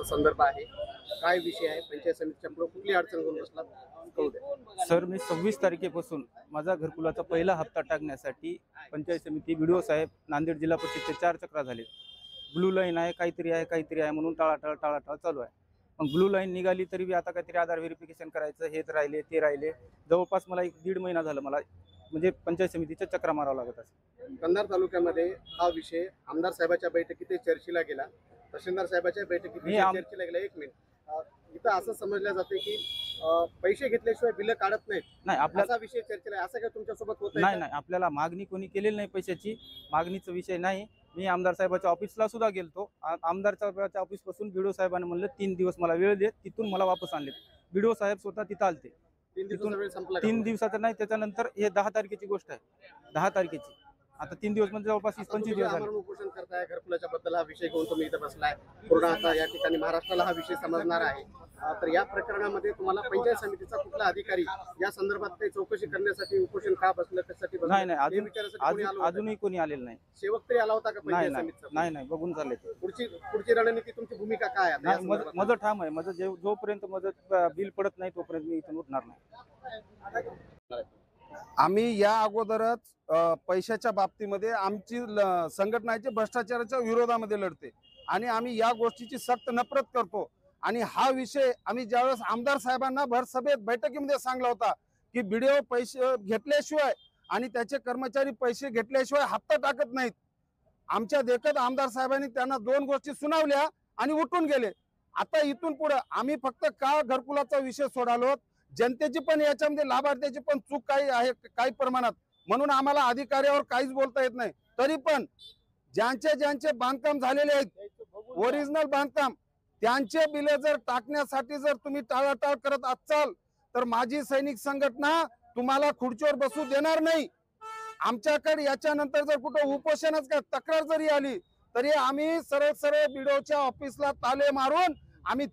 संदर्भ आहे, काय विषय आहे, पंचायत समितीच्या पुढे कुठली अडचण घेऊन बसलात? कळू द्या. सर, मी 26 तारखेपासून माझा घरकुलाचा पहिला हप्ता टाकण्यासाठी पंचायत समिती व्हिडिओ साहेब नांदेड जिल्हा परिषदचे 4 चक्रा झाले. ब्लू लाईन आहे, काहीतरी आहे म्हणून टाळाटाळ चालू आहे. मग ब्लू लाईन निघाली तरी बी आता काहीतरी आधार व्हेरिफिकेशन करायचं, हेच राहिले ते राहिले. जवळपास मला 1-1.5 महिना झालं मला म्हणजे पंचायत समितीच्या चक्रा मारावं लागत आहे. कंधार तालुक्यामध्ये हा विषय आमदार साहेबाच्या बैठकीत चर्चेला गेला, तहसीलदार साहेबाच्या बैठकीत चर्चेला गेला. एक मिनिट, इथं असं समजलं जाते की पैसे घेतल्याशिवाय बिलं काढत नाहीत. नाही, आपल्याला विषय चर्चेला आहे, असं काय तुमच्यासोबत होत नाही, आपल्याला मागणी कोणी केलेली नाही पैशाची. मागणीचा विषय नाही. मी आमदार साहेबाच्या ऑफिसला सुद्धा गेलतो. आमदार साहेबाच्या ऑफिस पासून बीडीओ साहेबांनी म्हणलं 3 दिवस मला वेळ देत, तिथून मला वापस आणले. बीडीओ साहेब स्वतः तिथं आलते. 3 दिवसाचं नाही, त्याच्यानंतर हे 10 तारखेची गोष्ट आहे. 10 तारखेची. आता 3 दिवस म्हणजे जवळपास 25 दिवस झाले. उपोषण करताय घरकुलाच्या बद्दल, हा विषय घेऊन तुम्ही इथं बसलाय. पूर्ण आता या ठिकाणी महाराष्ट्राला हा विषय समजणार आहे. तर या प्रकरणामध्ये तुम्हाला पंचायत समितीचा कुठला अधिकारी या संदर्भात काही चौकशी करण्यासाठी उपोषण का बसलं, त्यासाठी नाही, अजूनही कोणी आलेलं नाही. सेवक तरी आला होता का पंचायत समितीचा? नाही, बघून चालले. पुढची रणनीती, तुमची भूमिका काय आहे? माझं ठाम आहे. माझं जोपर्यंत माझं बिल पडत नाही तोपर्यंत मी इथून उठणार नाही. आम्ही या अगोदरच पैशाच्या बाबतीमध्ये आमची संघटनाची भ्रष्टाचाराच्या विरोधामध्ये लढते आणि आम्ही या गोष्टीची सक्त नफरत करतो. आणि हा विषय आम्ही ज्यावेळेस आमदार साहेबांना भर सभेत बैठकीमध्ये सांगला होता की बीडीओ पैसे घेतल्याशिवाय आणि त्याचे कर्मचारी पैसे घेतल्याशिवाय हप्ता टाकत नाहीत. आमच्या देखत आमदार साहेबांनी त्यांना 2 गोष्टी सुनावल्या आणि उठून गेले. आता इथून पुढे आम्ही फक्त का घरकुलाचा विषय सोडालो, जनतेची पण याच्यामध्ये लाभार्थ्याची पण चूक काही आहे काही प्रमाणात, म्हणून आम्हाला अधिकाऱ्यावर काहीच बोलता येत नाही. तरी पण ज्यांचे बांधकाम झालेले आहेत, ओरिजिनल बांधकाम, त्यांचे बिल जर टाकण्यासाठी जर तुम्ही टाळाटाळ करत असाल तर माझी सैनिक संघटना तुम्हाला खुर्चीवर बसू देणार नाही. आमच्याकडे याच्यानंतर जर कुठं उपोषणाच काय तक्रार जरी आली तरी आम्ही सरळ बीडीओच्या ऑफिसला ताले मारून आम्ही